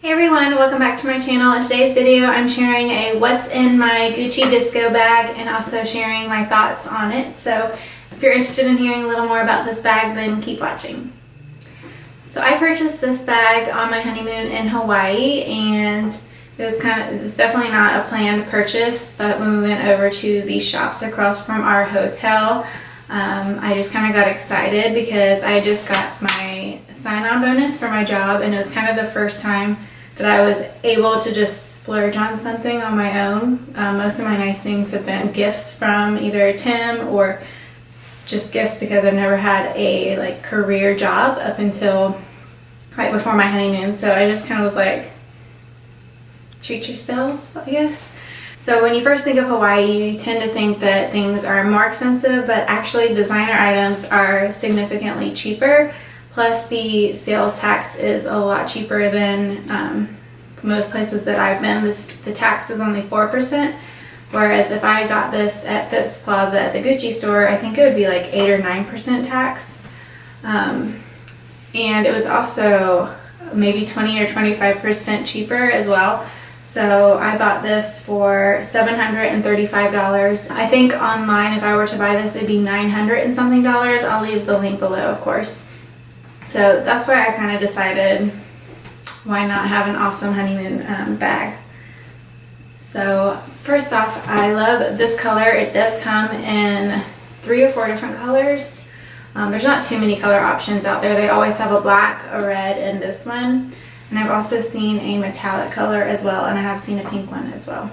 Hey everyone, welcome back to my channel. In today's video I'm sharing a what's in my Gucci disco bag and also sharing my thoughts on it. So if you're interested in hearing a little more about this bag, then keep watching. So I purchased this bag on my honeymoon in Hawaii, and it was definitely not a planned purchase, but when we went over to these shops across from our hotel, I just kind of got excited because I just got my sign-on bonus for my job, and it was kind of the first time that I was able to just splurge on something on my own. Most of my nice things have been gifts from either Tim or just gifts because I've never had a career job up until right before my honeymoon. So I just kind of was like, treat yourself, I guess. So when you first think of Hawaii, you tend to think that things are more expensive, but actually designer items are significantly cheaper. Plus the sales tax is a lot cheaper than most places that I've been. The tax is only 4%, whereas if I got this at Phipps Plaza at the Gucci store, I think it would be like 8 or 9% tax. And it was also maybe 20 or 25% cheaper as well. So I bought this for $735. I think online if I were to buy this it'd be $900 and something. I'll leave the link below, of course. So that's why I kind of decided why not have an awesome honeymoon bag. So first off, I love this color. It does come in 3 or 4 different colors. There's not too many color options out there. They always have a black, a red, and this one. And I've also seen a metallic color as well, and I have seen a pink one as well.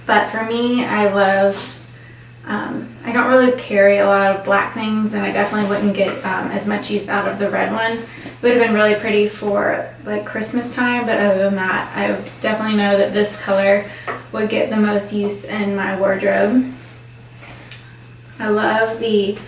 But for me, I love, I don't really carry a lot of black things, and I definitely wouldn't get as much use out of the red one. It would have been really pretty for like Christmas time, but other than that, I definitely know that this color would get the most use in my wardrobe. I love the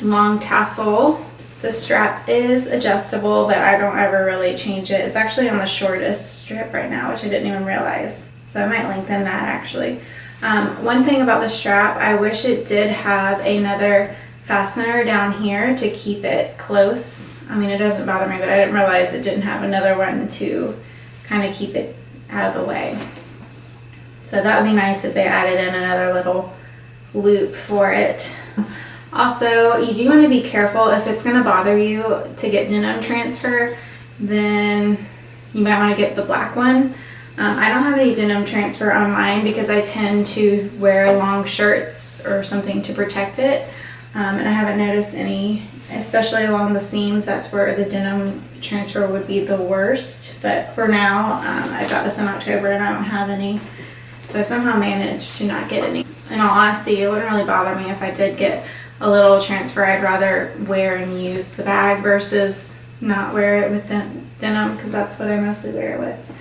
long tassel. The strap is adjustable, but I don't ever really change it. It's actually on the shortest strip right now, which I didn't even realize. So I might lengthen that actually. One thing about the strap, I wish it did have another fastener down here to keep it close. I mean, it doesn't bother me, but I didn't realize it didn't have another one to kind of keep it out of the way. So that would be nice if they added in another little loop for it. Also, you do want to be careful if it's going to bother you to get denim transfer, then you might want to get the black one. I don't have any denim transfer on mine because I tend to wear long shirts or something to protect it, and I haven't noticed any, especially along the seams. That's where the denim transfer would be the worst. But for now, I got this in October and I don't have any, so I somehow managed to not get any. In all honesty, it wouldn't really bother me if I did get a little transfer. I'd rather wear and use the bag versus not wear it with denim, because that's what I mostly wear it with.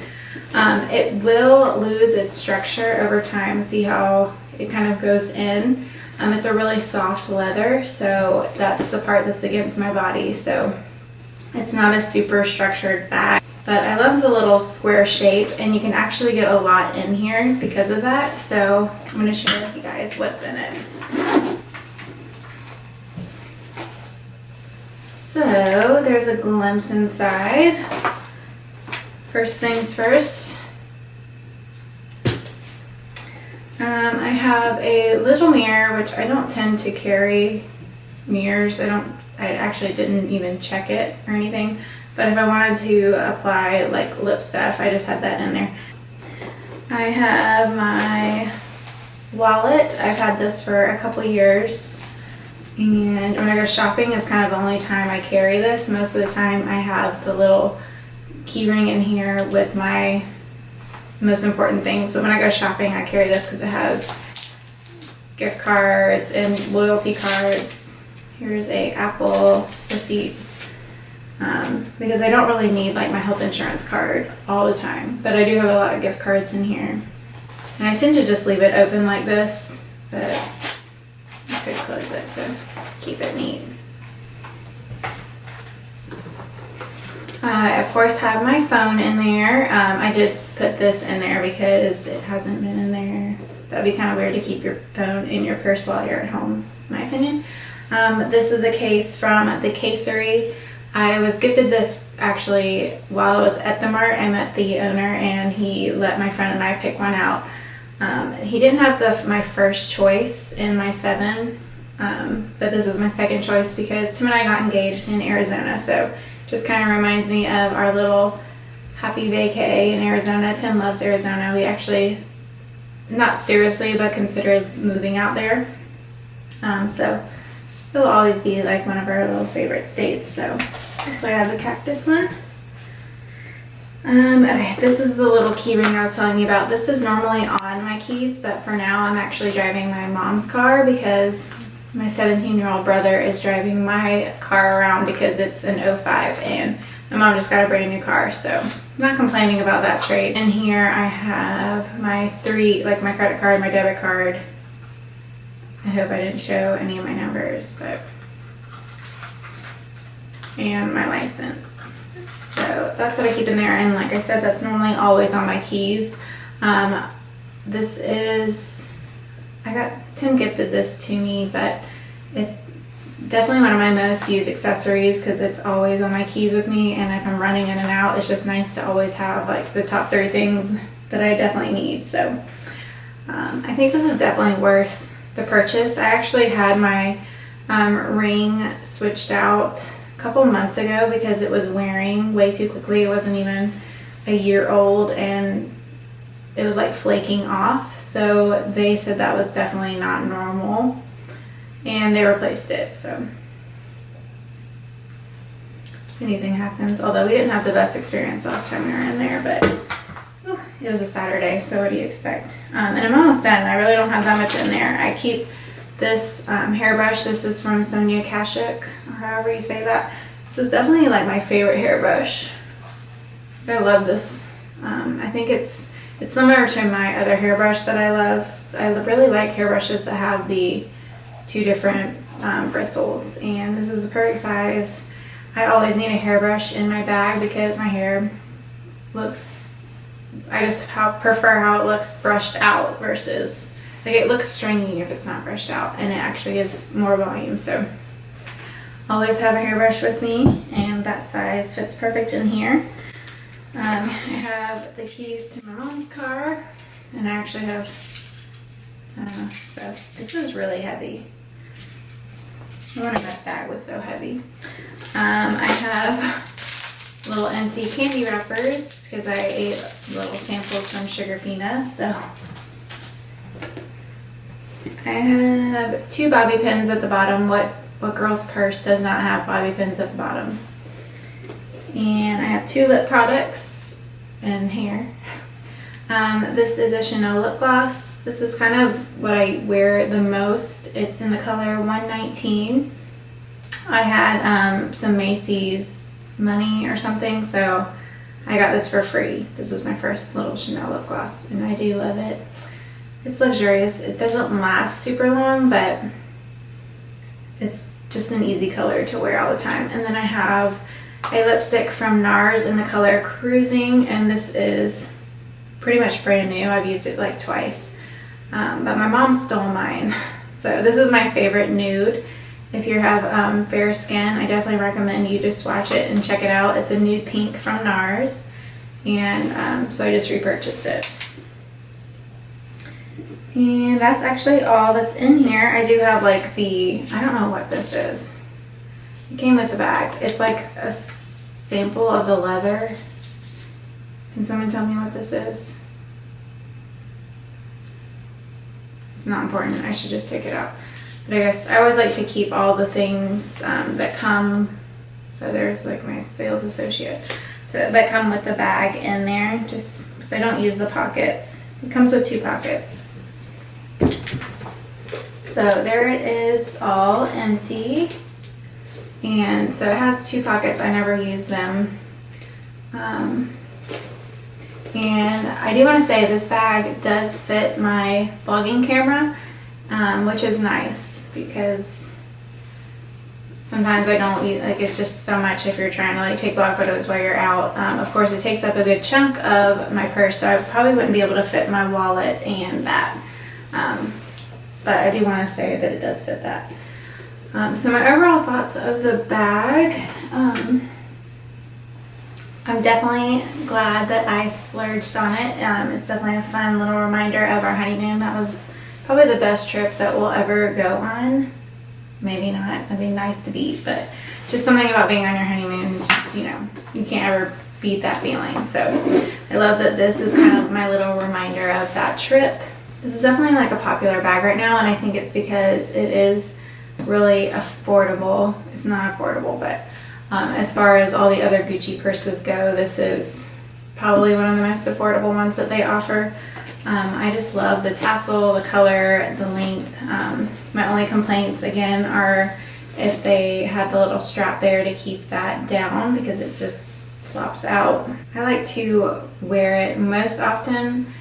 It will lose its structure over time. See how it kind of goes in? It's a really soft leather, so that's the part that's against my body, so it's not a super structured bag. But I love the little square shape, and you can actually get a lot in here because of that. So I'm going to share with you guys what's in it. So there's a glimpse inside. First things first, I have a little mirror, which I don't tend to carry mirrors. I actually didn't even check it or anything, but if I wanted to apply like lip stuff, I just had that in there. I have my wallet. I've had this for a couple years. And when I go shopping is kind of the only time I carry this. Most of the time I have the little key ring in here with my most important things. But when I go shopping I carry this because it has gift cards and loyalty cards. Here's a Apple receipt. Because I don't really need like my health insurance card all the time. But I do have a lot of gift cards in here. And I tend to just leave it open like this. But I could close it to keep it neat. I of course have my phone in there. I did put this in there because it hasn't been in there. That would be kind of weird to keep your phone in your purse while you're at home, in my opinion. This is a case from the Casery. I was gifted this actually while I was at the mart. I met the owner and he let my friend and I pick one out. He didn't have my first choice in my 7, but this was my second choice because Tim and I got engaged in Arizona. So just kind of reminds me of our little happy vacay in Arizona. Tim loves Arizona. We actually, not seriously, but considered moving out there. So it will always be like one of our little favorite states. So that's why I have the cactus one. Okay, this is the little key ring I was telling you about. This is normally on my keys, but for now I'm actually driving my mom's car because my 17-year-old brother is driving my car around because it's an '05 and my mom just got a brand new car, so I'm not complaining about that trade. In here I have my 3, like my credit card, my debit card. I hope I didn't show any of my numbers, but and my license. So that's what I keep in there, and like I said, that's normally always on my keys. This is, Tim gifted this to me, but it's definitely one of my most used accessories because it's always on my keys with me, and if I'm running in and out, it's just nice to always have like the top 3 things that I definitely need. So I think this is definitely worth the purchase. I actually had my ring switched out a couple months ago because it was wearing way too quickly. It wasn't even a year old and it was like flaking off, so they said that was definitely not normal and they replaced it. So if anything happens, although we didn't have the best experience last time we were in there, but it was a Saturday, so what do you expect? And I'm almost done. I really don't have that much in there. I keep this hairbrush. This is from Sonia Kashuk, or however you say that. This is definitely like my favorite hairbrush. I love this. I think it's similar to my other hairbrush that I love. I really like hairbrushes that have the 2 different bristles, and this is the perfect size. I always need a hairbrush in my bag because my hair looks, I just prefer how it looks brushed out versus, like, it looks stringy if it's not brushed out, and it actually gives more volume. So always have a hairbrush with me, and that size fits perfect in here. I have the keys to my mom's car, and I actually have, so this is really heavy. I wonder if that bag was so heavy. I have little empty candy wrappers because I ate little samples from Sugarfina, so I have 2 bobby pins at the bottom. What girl's purse does not have bobby pins at the bottom? And I have 2 lip products in here. This is a Chanel lip gloss. This is kind of what I wear the most. It's in the color 119. I had some Macy's money or something, so I got this for free. This was my first little Chanel lip gloss, and I do love it. It's luxurious. It doesn't last super long, but it's just an easy color to wear all the time. And then I have a lipstick from NARS in the color Cruising, and this is pretty much brand new. I've used it like twice, but my mom stole mine. So this is my favorite nude. If you have fair skin, I definitely recommend you to swatch it and check it out. It's a nude pink from NARS, and so I just repurchased it. And that's actually all that's in here. I do have like I don't know what this is. It came with the bag. It's like a sample of the leather. Can someone tell me what this is? It's not important. I should just take it out. But I guess I always like to keep all the things that come. So there's like my sales associate. So that come with the bag in there, just because I don't use the pockets. It comes with 2 pockets. So there it is, all empty. And so it has 2 pockets. I never use them. And I do want to say this bag does fit my vlogging camera, which is nice because sometimes I don't use, like, it's just so much if you're trying to like take vlog photos while you're out. Of course, it takes up a good chunk of my purse, so I probably wouldn't be able to fit my wallet and that. But I do want to say that it does fit that. So my overall thoughts of the bag, I'm definitely glad that I splurged on it. It's definitely a fun little reminder of our honeymoon. That was probably the best trip that we'll ever go on. Maybe not, it'd be nice to beat, but just something about being on your honeymoon, just, you know, you can't ever beat that feeling. So I love that this is kind of my little reminder of that trip. This is definitely like a popular bag right now, and I think it's because it is really affordable. It's not affordable, but as far as all the other Gucci purses go, this is probably one of the most affordable ones that they offer. I just love the tassel, the color, the length. My only complaints again are if they had the little strap there to keep that down, because it just flops out. I like to wear it most often.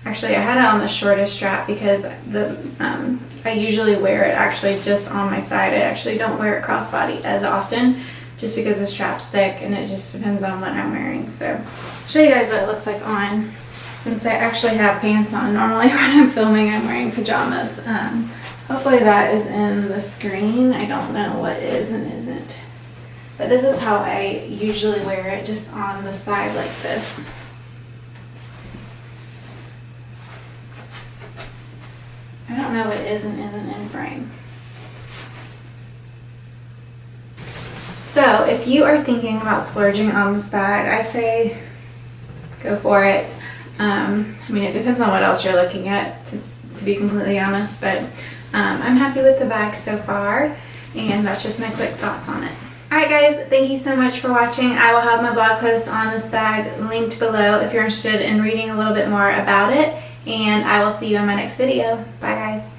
Actually, I had it on the shortest strap because I usually wear it actually just on my side. I actually don't wear it crossbody as often, just because the strap's thick and it just depends on what I'm wearing. So I'll show you guys what it looks like on, since I actually have pants on. Normally when I'm filming I'm wearing pajamas. Hopefully that is in the screen. I don't know what is and isn't. But this is how I usually wear it, just on the side like this. I don't know what is and isn't in frame. So if you are thinking about splurging on this bag, I say go for it. I mean, it depends on what else you're looking at, to be completely honest, but I'm happy with the bag so far, and that's just my quick thoughts on it. Alright guys, thank you so much for watching. I will have my blog post on this bag linked below if you're interested in reading a little bit more about it, and I will see you in my next video. Bye guys.